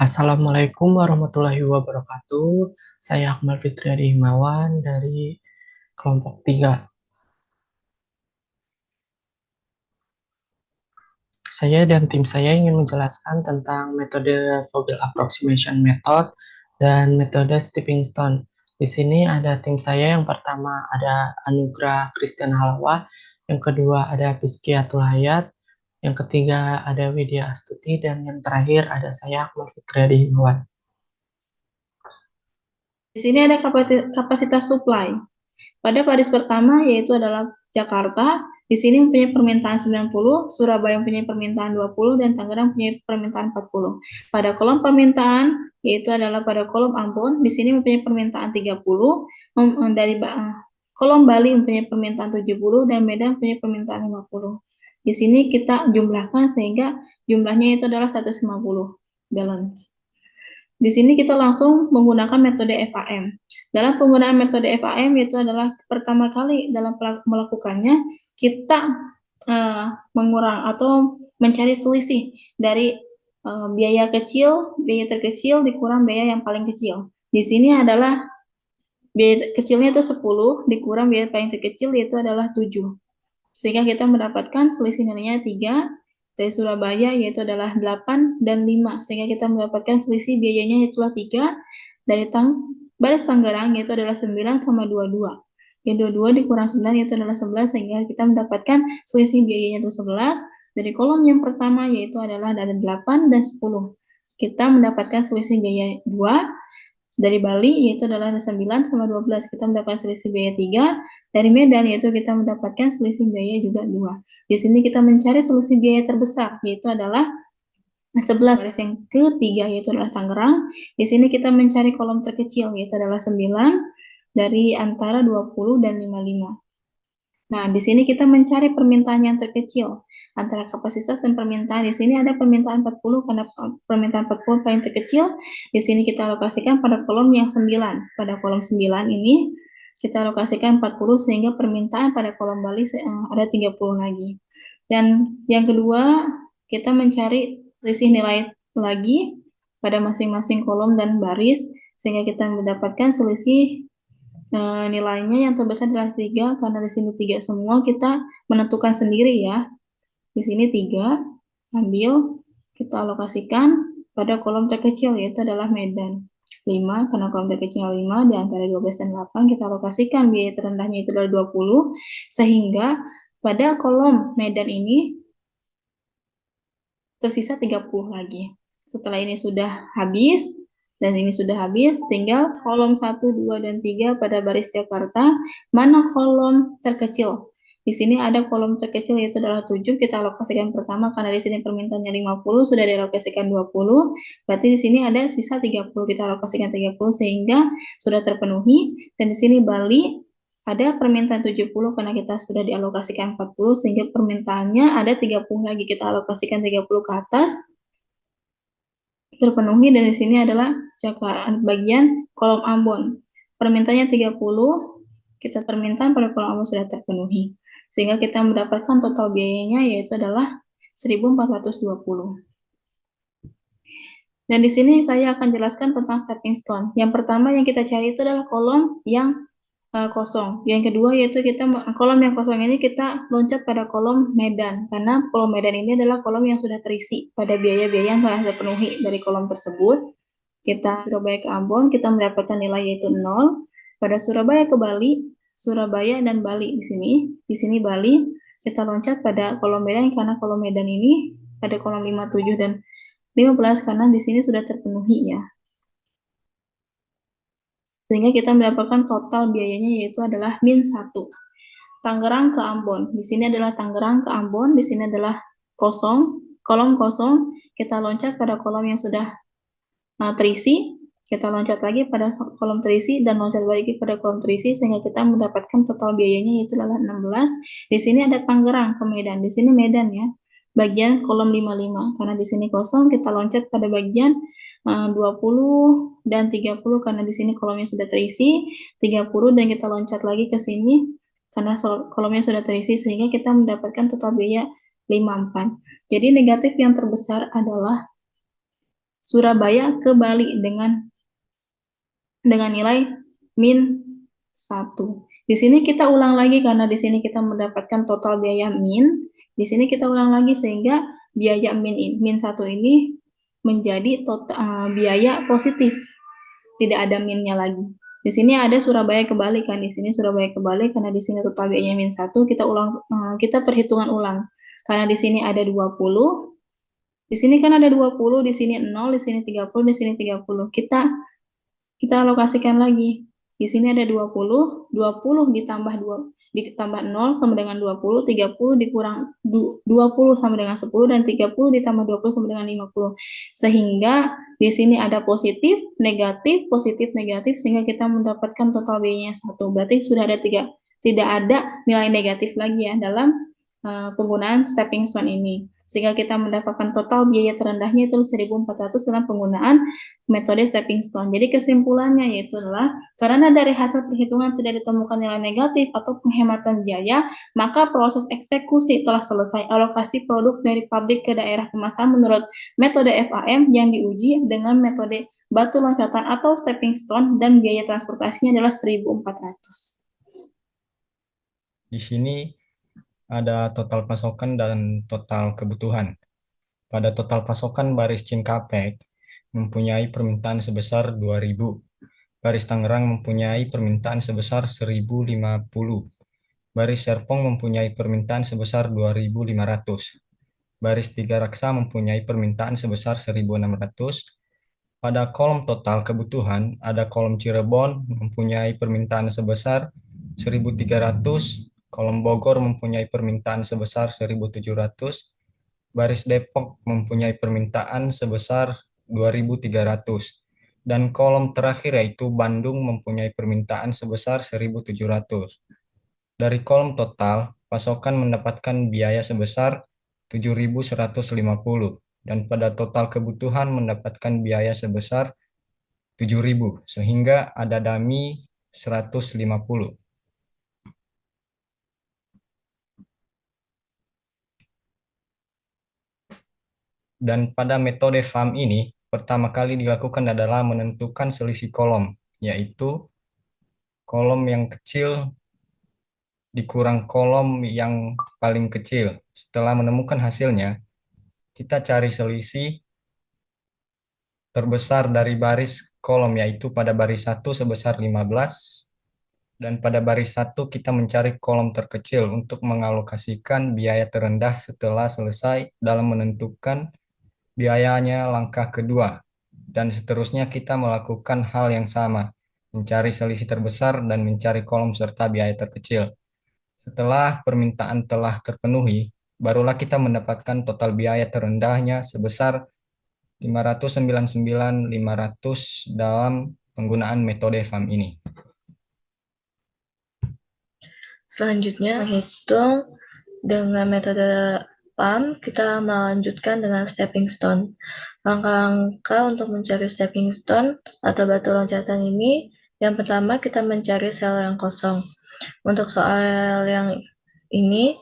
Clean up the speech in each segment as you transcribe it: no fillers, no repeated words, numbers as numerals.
Assalamualaikum warahmatullahi wabarakatuh. Saya Akmal Fitriadi Himawan dari kelompok 3. Saya dan tim saya ingin menjelaskan tentang metode Vogel Approximation Method dan metode Stepping Stone. Di sini ada tim saya, yang pertama ada Anugrah Christian Halawa, yang kedua ada Pizky Atul Hayat, yang ketiga ada Widya Astuti, dan yang terakhir ada saya Akmal Fitriadi Himawan. Di sini ada kapasitas supply. Pada baris pertama yaitu adalah Jakarta, di sini mempunyai permintaan 90, Surabaya mempunyai permintaan 20, dan Tangerang mempunyai permintaan 40. Pada kolom permintaan yaitu adalah pada kolom Ambon, di sini mempunyai permintaan 30, dari kolom Bali mempunyai permintaan 70, dan Medan mempunyai permintaan 50. Di sini kita jumlahkan sehingga jumlahnya itu adalah 150 balance. Di sini kita langsung menggunakan metode FAM. Dalam penggunaan metode FAM itu adalah pertama kali dalam melakukannya kita mengurang atau mencari selisih dari biaya terkecil dikurang biaya yang paling kecil. Di sini adalah biaya kecilnya itu 10 dikurang biaya paling terkecil yaitu adalah 7. Sehingga kita mendapatkan selisih nilainya 3, dari Surabaya yaitu adalah 8 dan 5, sehingga kita mendapatkan selisih biayanya yaitu 3, dari baris Tangerang yaitu adalah 9 sama 22. Yang 22 dikurang 9 yaitu adalah 11, sehingga kita mendapatkan selisih biayanya itu 11. Dari kolom yang pertama yaitu adalah dari 8 dan 10. Kita mendapatkan selisih biaya 2. Dari Bali yaitu adalah 9 sama 12, kita mendapatkan selisih biaya 3. Dari Medan yaitu kita mendapatkan selisih biaya juga 2. Di sini kita mencari selisih biaya terbesar yaitu adalah 11. Baris yang ketiga yaitu adalah Tangerang. Di sini kita mencari kolom terkecil yaitu adalah 9 dari antara 20 dan 55. Nah, di sini kita mencari permintaan yang terkecil antara kapasitas dan permintaan. Di sini ada permintaan 40 karena permintaan 40 paling terkecil. Di sini kita alokasikan pada kolom yang 9. Pada kolom 9 ini kita alokasikan 40 sehingga permintaan pada kolom Bali ada 30 lagi. Dan yang kedua, kita mencari selisih nilai lagi pada masing-masing kolom dan baris sehingga kita mendapatkan selisih nilainya yang terbesar adalah 3, karena di sini 3 semua kita menentukan sendiri ya. Di sini 3, ambil, kita alokasikan pada kolom terkecil yaitu adalah Medan. 5, karena kolom terkecil 5, di antara 12 dan 8 kita alokasikan biaya terendahnya itu adalah 20, sehingga pada kolom Medan ini tersisa 30 lagi. Setelah ini sudah habis, dan ini sudah habis, tinggal kolom 1, 2, dan 3 pada baris Jakarta, mana kolom terkecil. Di sini ada kolom terkecil yaitu adalah 7, kita alokasikan pertama karena di sini permintaannya 50, sudah dialokasikan 20, berarti di sini ada sisa 30, kita alokasikan 30 sehingga sudah terpenuhi, dan di sini Bali ada permintaan 70 karena kita sudah dialokasikan 40 sehingga permintaannya ada 30 lagi, kita alokasikan 30 ke atas, terpenuhi, dan di sini adalah bagian kolom Ambon. Permintaannya 30, kita permintaan pada kolom Ambon sudah terpenuhi. Sehingga kita mendapatkan total biayanya yaitu adalah 1.420. Dan di sini saya akan jelaskan tentang stepping stone. Yang pertama yang kita cari itu adalah kolom yang kosong. Yang kedua yaitu kolom yang kosong ini kita loncat pada kolom Medan, karena kolom Medan ini adalah kolom yang sudah terisi pada biaya-biaya yang telah terpenuhi dari kolom tersebut. Kita Surabaya ke Ambon, kita mendapatkan nilai yaitu 0. Pada Surabaya ke Bali, Surabaya dan Bali di sini Bali, kita loncat pada kolom Medan karena kolom Medan ini pada kolom 5, 7, dan 15 karena di sini sudah terpenuhi ya. Sehingga kita mendapatkan total biayanya yaitu adalah min 1. Tangerang ke Ambon. Di sini adalah Tangerang ke Ambon, di sini adalah kosong, kolom kosong, kita loncat pada kolom yang sudah terisi, kita loncat lagi pada kolom terisi dan loncat lagi pada kolom terisi sehingga kita mendapatkan total biayanya yaitu adalah 16. Di sini ada Tangerang ke Medan, di sini Medan ya. Bagian kolom 55 karena di sini kosong, kita loncat pada bagian 20 dan 30 karena di sini kolomnya sudah terisi, 30 dan kita loncat lagi ke sini karena kolomnya sudah terisi sehingga kita mendapatkan total biaya 54. Jadi negatif yang terbesar adalah Surabaya ke Bali dengan nilai min 1. Di sini kita ulang lagi karena di sini kita mendapatkan total biaya min. Di sini kita ulang lagi sehingga biaya min 1 ini menjadi biaya positif. Tidak ada minnya lagi. Di sini ada Surabaya ke Bali kan, di sini Surabaya ke Bali karena di sini total biayanya min 1, kita perhitungan ulang. Karena di sini ada 20, di sini kan ada 20, di sini 0, di sini 30, di sini 30. Kita alokasikan lagi. Di sini ada 20, 20 ditambah 0 sama dengan 20, 30 dikurang 20 sama dengan 10, dan 30 ditambah 20 sama dengan 50. Sehingga di sini ada positif, negatif, sehingga kita mendapatkan total biayanya 1. Berarti sudah ada 3, tidak ada nilai negatif lagi ya dalam penggunaan stepping stone ini. Sehingga kita mendapatkan total biaya terendahnya itu 1.400 dalam penggunaan metode stepping stone. Jadi kesimpulannya yaitu adalah karena dari hasil perhitungan tidak ditemukan nilai negatif atau penghematan biaya, maka proses eksekusi telah selesai. Alokasi produk dari pabrik ke daerah kemasan menurut metode FAM yang diuji dengan metode batu loncatan atau stepping stone dan biaya transportasinya adalah 1.400. Di sini ada total pasokan dan total kebutuhan. Pada total pasokan baris Cingkapek mempunyai permintaan sebesar 2.000. Baris Tangerang mempunyai permintaan sebesar 1.050. Baris Serpong mempunyai permintaan sebesar 2.500. Baris Tiga Raksa mempunyai permintaan sebesar 1.600. Pada kolom total kebutuhan, ada kolom Cirebon mempunyai permintaan sebesar 1.300, kolom Bogor mempunyai permintaan sebesar 1.700, baris Depok mempunyai permintaan sebesar 2.300, dan kolom terakhir yaitu Bandung mempunyai permintaan sebesar 1.700. Dari kolom total, pasokan mendapatkan biaya sebesar 7.150 dan pada total kebutuhan mendapatkan biaya sebesar 7.000 sehingga ada dummy 150. Dan pada metode FAM ini pertama kali dilakukan adalah menentukan selisih kolom, yaitu kolom yang kecil dikurang kolom yang paling kecil. Setelah menemukan hasilnya, kita cari selisih terbesar dari baris kolom, yaitu pada baris 1 sebesar 15, dan pada baris 1 kita mencari kolom terkecil untuk mengalokasikan biaya terendah setelah selesai dalam menentukan biayanya langkah kedua. Dan seterusnya kita melakukan hal yang sama, mencari selisih terbesar dan mencari kolom serta biaya terkecil. Setelah permintaan telah terpenuhi, barulah kita mendapatkan total biaya terendahnya sebesar 599.500 dalam penggunaan metode FAM ini. Selanjutnya hitung dengan metode PAM, kita melanjutkan dengan stepping stone. Langkah-langkah untuk mencari stepping stone atau batu loncatan ini, yang pertama kita mencari sel yang kosong. Untuk soal yang ini,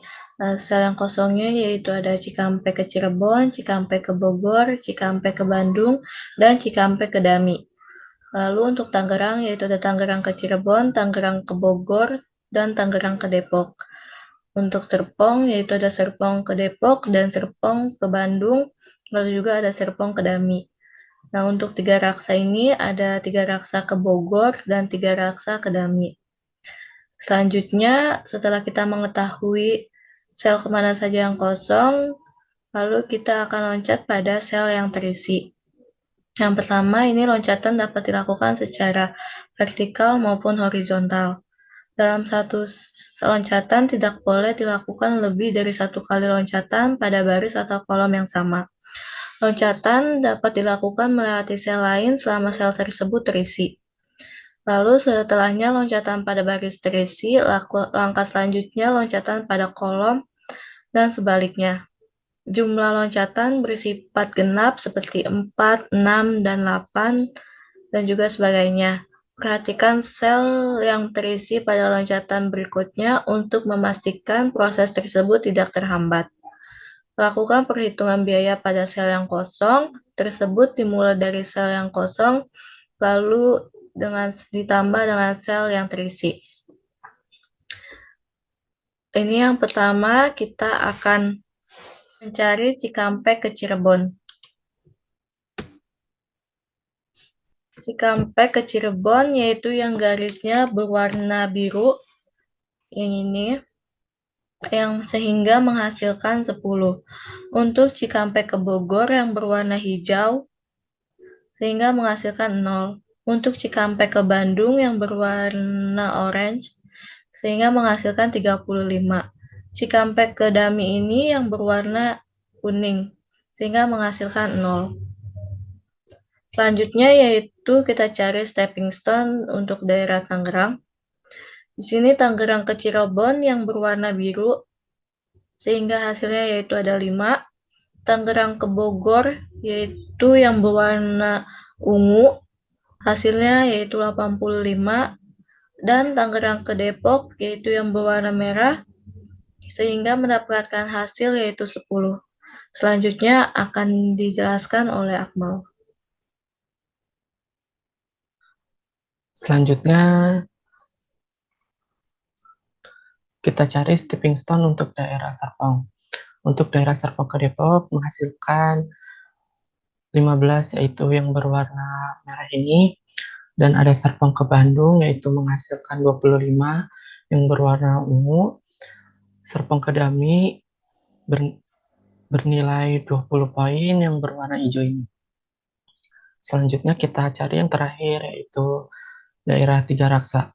sel yang kosongnya yaitu ada Cikampek ke Cirebon, Cikampek ke Bogor, Cikampek ke Bandung, dan Cikampek ke Dami. Lalu untuk Tangerang yaitu ada Tangerang ke Cirebon, Tangerang ke Bogor, dan Tangerang ke Depok. Untuk Serpong yaitu ada Serpong ke Depok dan Serpong ke Bandung, lalu juga ada Serpong ke Dami. Nah, untuk Tiga Raksa ini ada Tiga Raksa ke Bogor dan Tiga Raksa ke Dami. Selanjutnya, setelah kita mengetahui sel kemana saja yang kosong, lalu kita akan loncat pada sel yang terisi. Yang pertama, ini loncatan dapat dilakukan secara vertikal maupun horizontal. Dalam satu loncatan tidak boleh dilakukan lebih dari satu kali loncatan pada baris atau kolom yang sama. Loncatan dapat dilakukan melewati sel lain selama sel tersebut terisi. Lalu setelahnya loncatan pada baris terisi, langkah selanjutnya loncatan pada kolom dan sebaliknya. Jumlah loncatan bersifat genap seperti 4, 6, dan 8, dan juga sebagainya. Perhatikan sel yang terisi pada loncatan berikutnya untuk memastikan proses tersebut tidak terhambat. Lakukan perhitungan biaya pada sel yang kosong, tersebut dimulai dari sel yang kosong, lalu ditambah dengan sel yang terisi. Ini yang pertama, kita akan mencari Cikampek ke Cirebon. Cikampek ke Cirebon yaitu yang garisnya berwarna biru, yang ini, yang sehingga menghasilkan 10. Untuk Cikampek ke Bogor yang berwarna hijau, sehingga menghasilkan 0. Untuk Cikampek ke Bandung yang berwarna orange, sehingga menghasilkan 35. Cikampek ke Dami ini yang berwarna kuning, sehingga menghasilkan 0. Selanjutnya yaitu kita cari stepping stone untuk daerah Tangerang. Di sini Tangerang ke Cirebon yang berwarna biru, sehingga hasilnya yaitu ada 5. Tangerang ke Bogor yaitu yang berwarna ungu, hasilnya yaitu 85. Dan Tangerang ke Depok yaitu yang berwarna merah, sehingga mendapatkan hasil yaitu 10. Selanjutnya akan dijelaskan oleh Akmal. Selanjutnya, kita cari stepping stone untuk daerah Serpong. Untuk daerah Serpong ke Depok menghasilkan 15, yaitu yang berwarna merah ini. Dan ada Serpong ke Bandung, yaitu menghasilkan 25 yang berwarna ungu. Serpong ke Dami bernilai 20 poin yang berwarna hijau ini. Selanjutnya kita cari yang terakhir, yaitu daerah Tiga Raksa.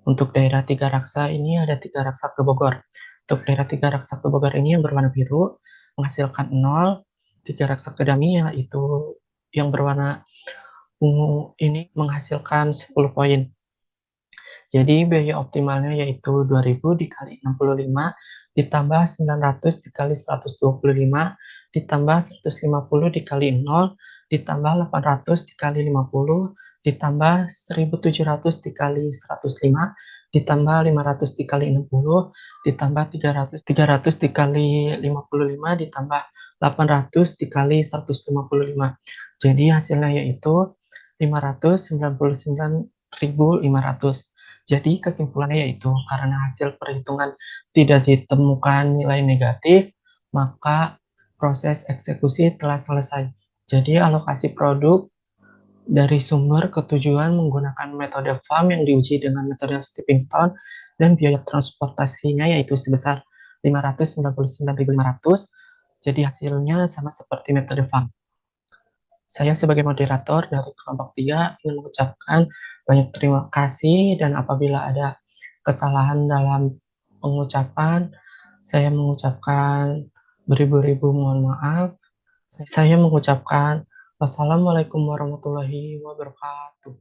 Untuk daerah Tiga Raksa ini ada Tiga Raksa ke Bogor. Untuk daerah Tiga Raksa ke Bogor ini yang berwarna biru menghasilkan 0. Tiga Raksa ke Dami yaitu yang berwarna ungu ini menghasilkan 10 poin. Jadi biaya optimalnya yaitu 2000 dikali 65 ditambah 900 dikali 125 ditambah 150 dikali 0 ditambah 800 dikali 50 ditambah 1700 dikali 105 ditambah 500 dikali 60 ditambah 300 dikali 55 ditambah 800 dikali 155. Jadi hasilnya yaitu 599.500. Jadi kesimpulannya yaitu karena hasil perhitungan tidak ditemukan nilai negatif, maka proses eksekusi telah selesai. Jadi alokasi produk dari sumber ke tujuan menggunakan metode FAM yang diuji dengan metode stepping stone dan biaya transportasinya yaitu sebesar 599.500. Jadi hasilnya sama seperti metode FAM. Saya sebagai moderator dari kelompok 3 ingin mengucapkan banyak terima kasih, dan apabila ada kesalahan dalam pengucapan, saya mengucapkan beribu-ribu mohon maaf. Saya mengucapkan wassalamualaikum warahmatullahi wabarakatuh.